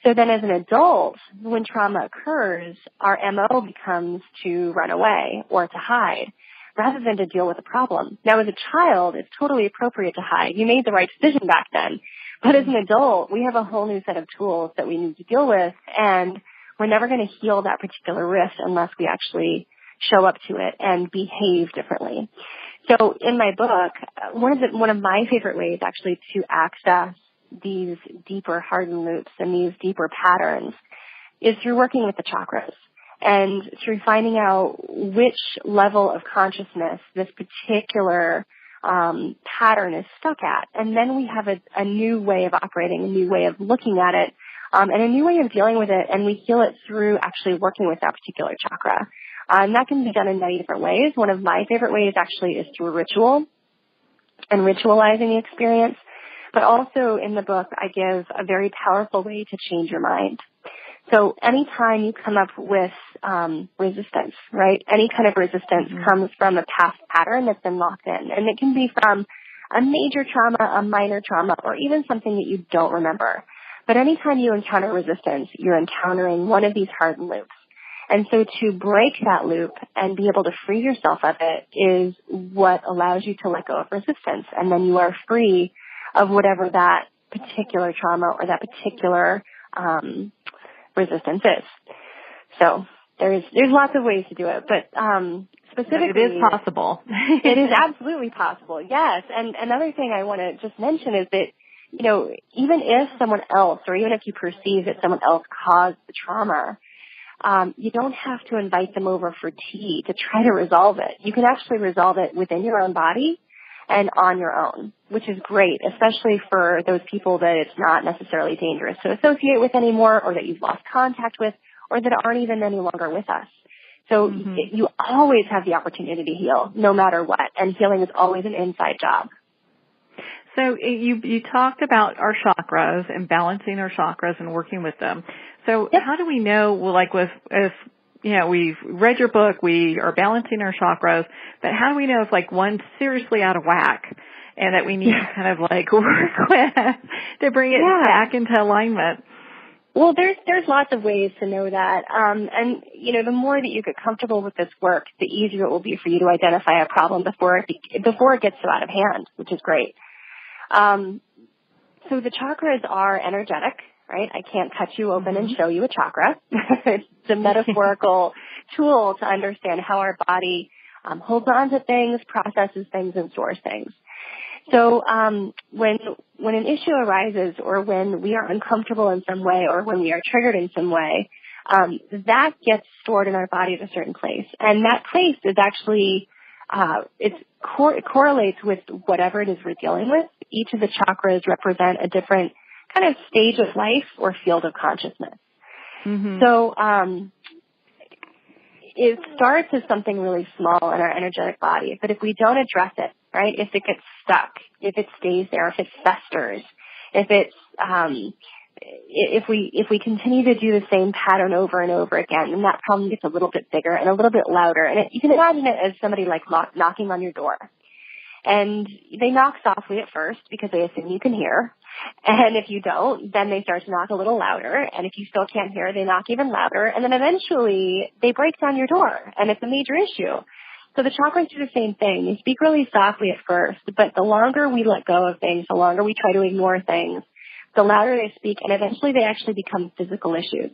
So then as an adult, when trauma occurs, our MO becomes to run away or to hide, rather than to deal with the problem. Now, as a child, it's totally appropriate to hide. You made the right decision back then. But as an adult, we have a whole new set of tools that we need to deal with, and we're never going to heal that particular rift unless we actually show up to it and behave differently. So in my book, one of my favorite ways actually to access these deeper hardened loops and these deeper patterns is through working with the chakras. And through finding out which level of consciousness this particular pattern is stuck at. And then we have a new way of operating, a new way of looking at it, and a new way of dealing with it. And we heal it through actually working with that particular chakra. And that can be done in many different ways. One of my favorite ways actually is through ritual and ritualizing the experience. But also in the book, I give a very powerful way to change your mind. So anytime you come up with resistance, right, any kind of resistance comes from a past pattern that's been locked in. And it can be from a major trauma, a minor trauma, or even something that you don't remember. But anytime you encounter resistance, you're encountering one of these hardened loops. And so to break that loop and be able to free yourself of it is what allows you to let go of resistance. And then you are free of whatever that particular trauma or that particular resistance is. So there's lots of ways to do it, but specifically, it is possible. It is absolutely possible. Yes. And another thing I want to just mention is that, you know, even if someone else, or even if you perceive that someone else caused the trauma, you don't have to invite them over for tea to try to resolve it. You can actually resolve it within your own body and on your own, which is great, especially for those people that it's not necessarily dangerous to associate with anymore, or that you've lost contact with, or that aren't even any longer with us. So you always have the opportunity to heal, no matter what, and healing is always an inside job. So you talked about our chakras and balancing our chakras and working with them. So how do we know, well, like if you know, we've read your book, we are balancing our chakras, but how do we know if like one's seriously out of whack and that we need to kind of like work with to bring it back into alignment? Well, there's lots of ways to know that. And, you know, the more that you get comfortable with this work, the easier it will be for you to identify a problem before it gets so out of hand, which is great. So the chakras are energetic, right? I can't cut you open and show you a chakra. It's a metaphorical tool to understand how our body holds on to things, processes things, and stores things. So when an issue arises, or when we are uncomfortable in some way, or when we are triggered in some way, that gets stored in our body at a certain place. And that place is actually it correlates with whatever it is we're dealing with. Each of the chakras represent a different kind of stage of life or field of consciousness. So it starts as something really small in our energetic body, but if we don't address it, right, if it gets stuck, if it stays there, if it festers, if it's if we continue to do the same pattern over and over again, then that problem gets a little bit bigger and a little bit louder. And you can imagine it as somebody like knocking on your door. And they knock softly at first because they assume you can hear. And if you don't, then they start to knock a little louder. And if you still can't hear, they knock even louder. And then eventually they break down your door, and it's a major issue. So the chakras do the same thing. They speak really softly at first, but the longer we let go of things, the longer we try to ignore things, the louder they speak, and eventually they actually become physical issues.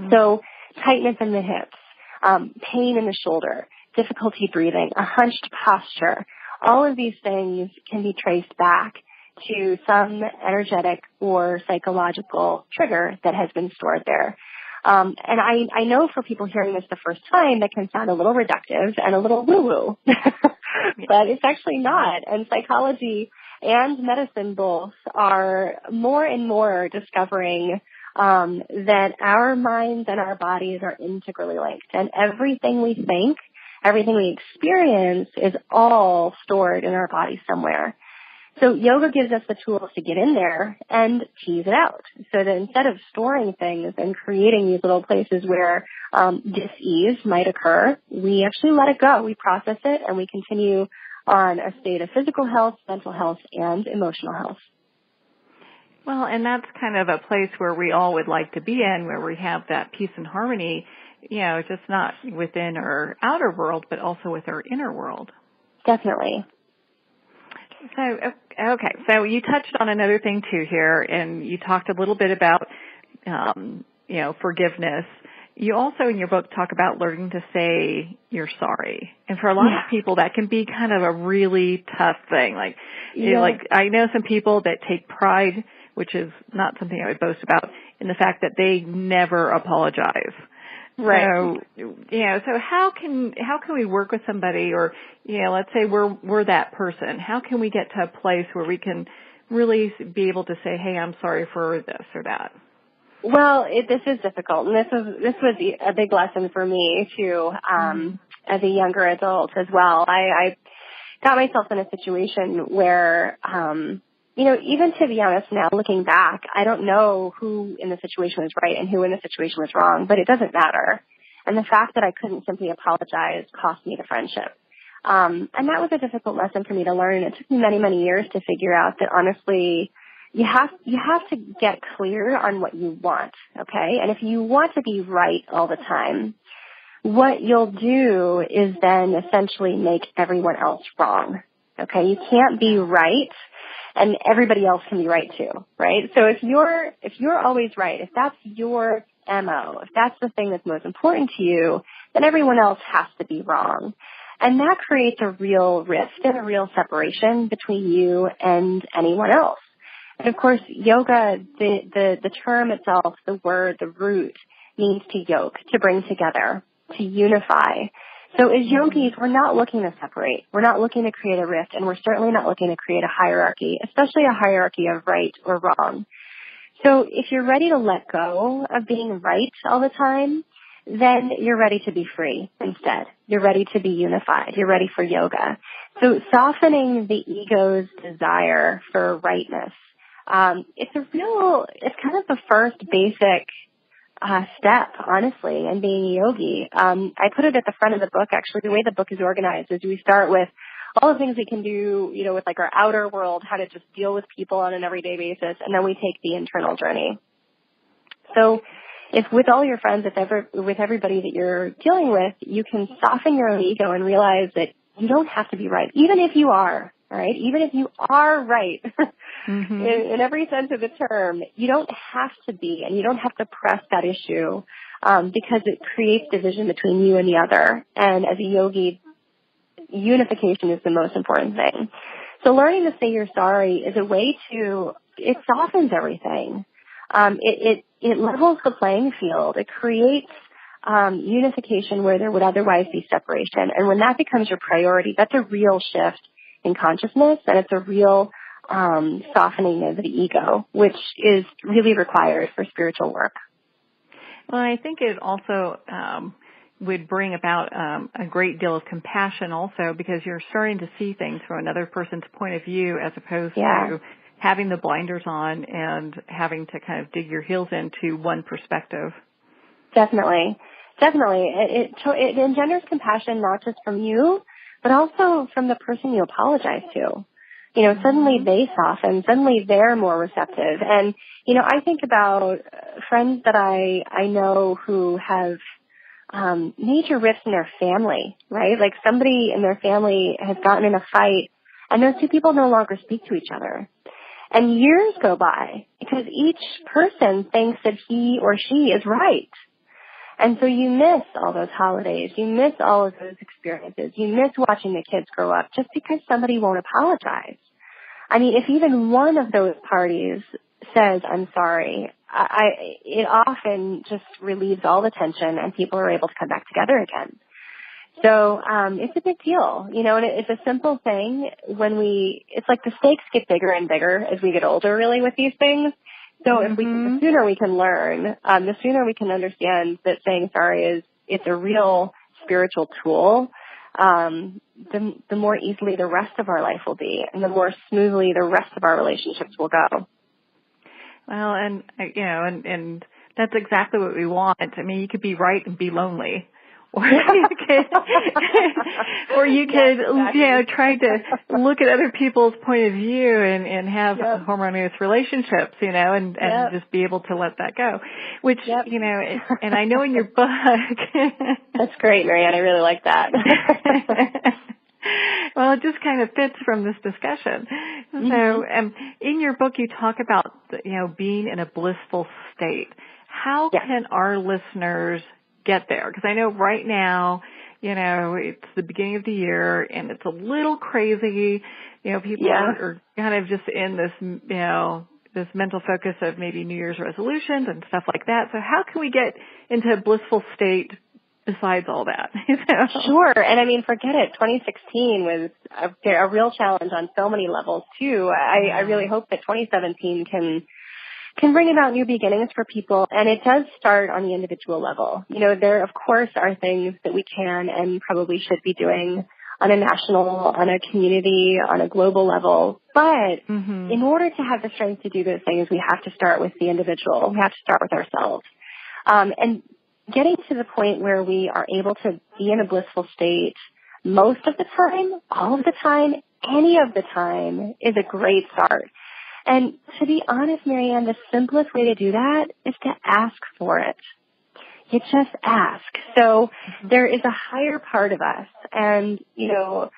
So tightness in the hips, pain in the shoulder, difficulty breathing, a hunched posture, all of these things can be traced back to some energetic or psychological trigger that has been stored there. And I know for people hearing this the first time, that can sound a little reductive and a little woo-woo, but it's actually not. And psychology and medicine both are more and more discovering that our minds and our bodies are integrally linked, and everything we think, everything we experience is all stored in our body somewhere. So yoga gives us the tools to get in there and tease it out, so that instead of storing things and creating these little places where dis-ease might occur, we actually let it go. We process it, and we continue on a state of physical health, mental health, and emotional health. Well, and that's kind of a place where we all would like to be in, where we have that peace and harmony, you know, just not within our outer world, but also with our inner world. Definitely. So, okay, so you touched on another thing too here, and you talked a little bit about, you know, forgiveness. You also in your book talk about learning to say you're sorry. And for a lot of people, that can be kind of a really tough thing. Like, you know, like I know some people that take pride, which is not something I would boast about, in the fact that they never apologize. Right. So, you know, so how can we work with somebody, or, you know, let's say we're that person. How can we get to a place where we can really be able to say, hey, I'm sorry for this or that? Well, this is difficult, and this was a big lesson for me too, as a younger adult as well. I got myself in a situation where even to be honest now, looking back, I don't know who in the situation was right and who in the situation was wrong, but it doesn't matter. And the fact that I couldn't simply apologize cost me the friendship. And that was a difficult lesson for me to learn. It took me many, many years to figure out that honestly, you have to get clear on what you want, okay? And if you want to be right all the time, what you'll do is then essentially make everyone else wrong, okay? You can't be right and everybody else can be right too, right? So if you're always right, if that's your MO, if that's the thing that's most important to you, then everyone else has to be wrong. And that creates a real rift and a real separation between you and anyone else. And of course, yoga, the term itself, the word, the root, means to yoke, to bring together, to unify. So as yogis, we're not looking to separate. We're not looking to create a rift, and we're certainly not looking to create a hierarchy, especially a hierarchy of right or wrong. So if you're ready to let go of being right all the time, then you're ready to be free instead. You're ready to be unified. You're ready for yoga. So softening the ego's desire for rightness, it's kind of the first basic step, honestly, in being a yogi. I put it at the front of the book, actually. The way the book is organized is we start with all the things we can do, with like our outer world, how to just deal with people on an everyday basis, and then we take the internal journey. So if with all your friends, with everybody that you're dealing with, you can soften your own ego and realize that you don't have to be right, even if you are, all right? Even if you are right, in every sense of the term, you don't have to be, and you don't have to press that issue because it creates division between you and the other. And as a yogi, unification is the most important thing. So learning to say you're sorry is a way it softens everything. It levels the playing field. It creates unification where there would otherwise be separation. And when that becomes your priority, that's a real shift in consciousness, and it's a real softening of the ego, which is really required for spiritual work. Well, I think it also would bring about a great deal of compassion also, because you're starting to see things from another person's point of view as opposed to having the blinders on and having to kind of dig your heels into one perspective. Definitely. It engenders compassion not just from you, but also from the person you apologize to. Suddenly they soften, suddenly they're more receptive. And, I think about friends that I know who have major rifts in their family, right? Like somebody in their family has gotten in a fight and those two people no longer speak to each other. And years go by because each person thinks that he or she is right. And so you miss all those holidays. You miss all of those experiences. You miss watching the kids grow up just because somebody won't apologize. I mean, if even one of those parties says, I'm sorry, it often just relieves all the tension and people are able to come back together again. So it's a big deal, and it's a simple thing it's like the stakes get bigger and bigger as we get older, really, with these things. So the sooner we can learn, the sooner we can understand that saying sorry it's a real spiritual tool, the more easily the rest of our life will be, and the more smoothly the rest of our relationships will go. Well, and that's exactly what we want. I mean, you could be right and be lonely. Or you could, try to look at other people's point of view and have harmonious relationships, and just be able to let that go. Which, and I know in your book. That's great, Marianne. I really like that. Well, it just kind of fits from this discussion. So, in your book, you talk about, being in a blissful state. How can our listeners get there? Because I know right now, it's the beginning of the year and it's a little crazy. People are kind of just in this, this mental focus of maybe New Year's resolutions and stuff like that. So how can we get into a blissful state besides all that? Sure. And I mean, forget it. 2016 was a real challenge on so many levels too. I really hope that 2017 can bring about new beginnings for people, and it does start on the individual level. There, of course, are things that we can and probably should be doing on a national, on a community, on a global level. But in order to have the strength to do those things, we have to start with the individual. We have to start with ourselves. And getting to the point where we are able to be in a blissful state most of the time, all of the time, any of the time is a great start. And to be honest, Marianne, the simplest way to do that is to ask for it. You just ask. So there is a higher part of us. And, you know,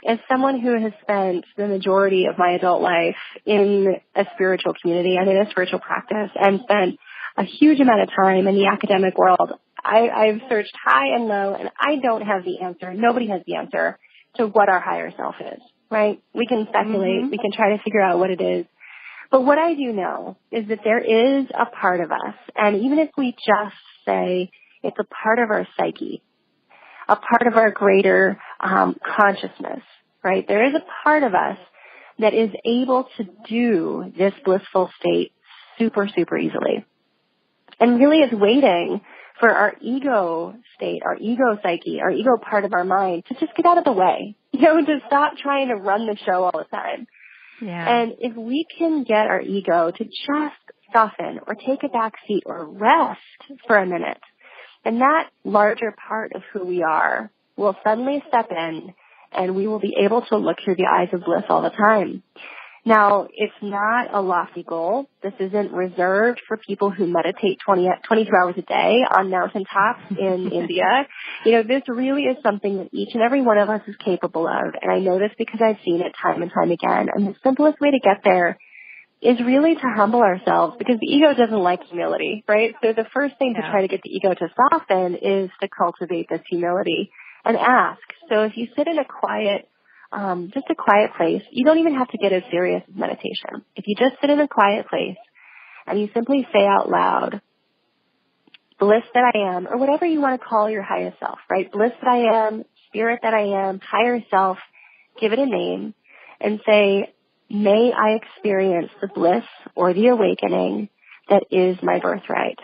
as someone who has spent the majority of my adult life in a spiritual community and in a spiritual practice and spent a huge amount of time in the academic world, I've searched high and low, and I don't have the answer. Nobody has the answer to what our higher self is, right? We can speculate. We can try to figure out what it is. But what I do know is that there is a part of us, and even if we just say it's a part of our psyche, a part of our greater consciousness, right? There is a part of us that is able to do this blissful state super, super easily. And really is waiting for our ego state, our ego psyche, our ego part of our mind to just get out of the way, you know, to stop trying to run the show all the time. Yeah. And if we can get our ego to just soften or take a back seat or rest for a minute, and that larger part of who we are will suddenly step in, and we will be able to look through the eyes of bliss all the time. Now, it's not a lofty goal. This isn't reserved for people who meditate 22 hours a day on mountaintops in India. You know, this really is something that each and every one of us is capable of. And I know this because I've seen it time and time again. And the simplest way to get there is really to humble ourselves, because the ego doesn't like humility, right? So the first thing to try to get the ego to soften is to cultivate this humility and ask. So if you sit in a quiet just a quiet place. You don't even have to get as serious as meditation. If you just sit in a quiet place and you simply say out loud, bliss that I am, or whatever you want to call your highest self, right? Bliss that I am, spirit that I am, higher self, give it a name and say, may I experience the bliss or the awakening that is my birthright.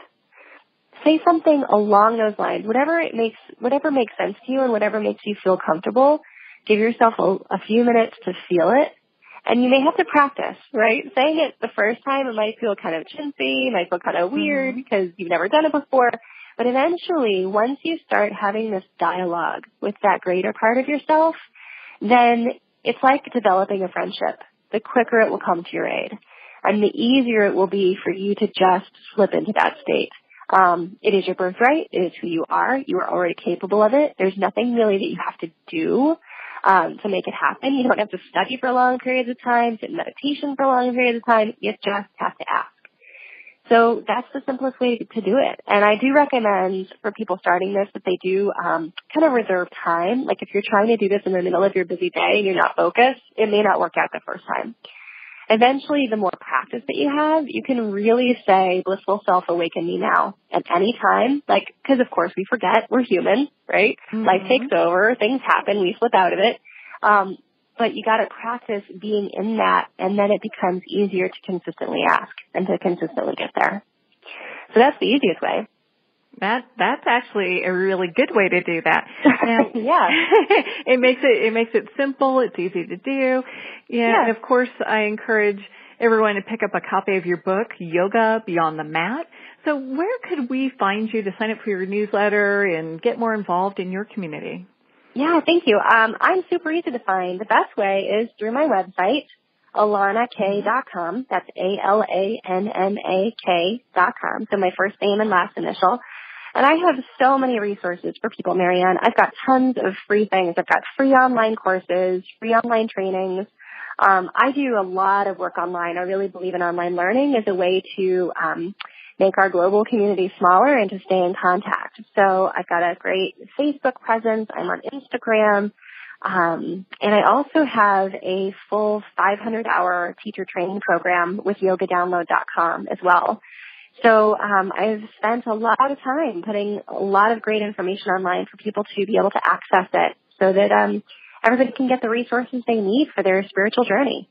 Say something along those lines, whatever makes sense to you and whatever makes you feel comfortable. Give yourself a few minutes to feel it, and you may have to practice, right? Saying it the first time, it might feel kind of chintzy, it might feel kind of weird because you've never done it before, but eventually, once you start having this dialogue with that greater part of yourself, then it's like developing a friendship. The quicker it will come to your aid, and the easier it will be for you to just slip into that state. It is your birthright. It is who you are. You are already capable of it. There's nothing really that you have to do to make it happen. You don't have to study for long periods of time, sit in meditation for long periods of time. You just have to ask. So that's the simplest way to do it. And I do recommend for people starting this that they do kind of reserve time. Like if you're trying to do this in the middle of your busy day and you're not focused, it may not work out the first time. Eventually, the more practice that you have, you can really say, blissful self, awaken me now at any time. Like, because of course we forget, we're human, right? Life takes over, things happen, we slip out of it. But you got to practice being in that, and then it becomes easier to consistently ask and to consistently get there. So that's the easiest way. That's actually a really good way to do that. Yeah. It makes it simple. It's easy to do. Yeah. And of course, I encourage everyone to pick up a copy of your book, Yoga Beyond the Mat. So where could we find you to sign up for your newsletter and get more involved in your community? Yeah, thank you. I'm super easy to find. The best way is through my website, AlannaK.com. That's ALANNAK.com. So my first name and last initial. And I have so many resources for people, Marianne. I've got tons of free things. I've got free online courses, free online trainings. I do a lot of work online. I really believe in online learning as a way to make our global community smaller and to stay in contact. So I've got a great Facebook presence. I'm on Instagram. And I also have a full 500-hour teacher training program with yogadownload.com as well. So I've spent a lot of time putting a lot of great information online for people to be able to access it so that everybody can get the resources they need for their spiritual journey.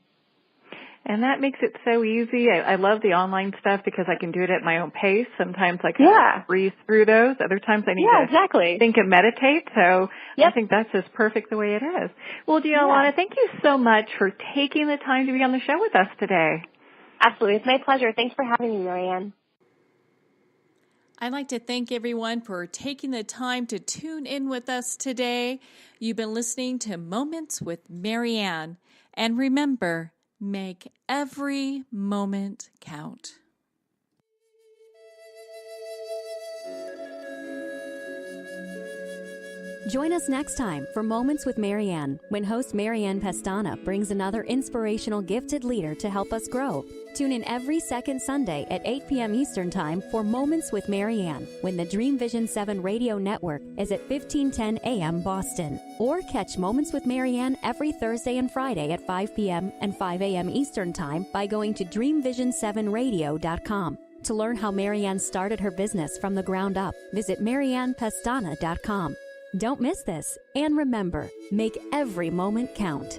And that makes it so easy. I love the online stuff because I can do it at my own pace. Sometimes I can breeze through those. Other times I need to think and meditate. So I think that's just perfect the way it is. Well, Alanna, thank you so much for taking the time to be on the show with us today. Absolutely. It's my pleasure. Thanks for having me, Marianne. I'd like to thank everyone for taking the time to tune in with us today. You've been listening to Moments with Marianne. And remember, make every moment count. Join us next time for Moments with Marianne, when host Marianne Pestana brings another inspirational gifted leader to help us grow. Tune in every second Sunday at 8 p.m. Eastern Time for Moments with Marianne, when the Dream Vision 7 radio network is at 1510 a.m. Boston. Or catch Moments with Marianne every Thursday and Friday at 5 p.m. and 5 a.m. Eastern Time by going to dreamvision7radio.com. To learn how Marianne started her business from the ground up, visit mariannepestana.com. Don't miss this, and remember, make every moment count.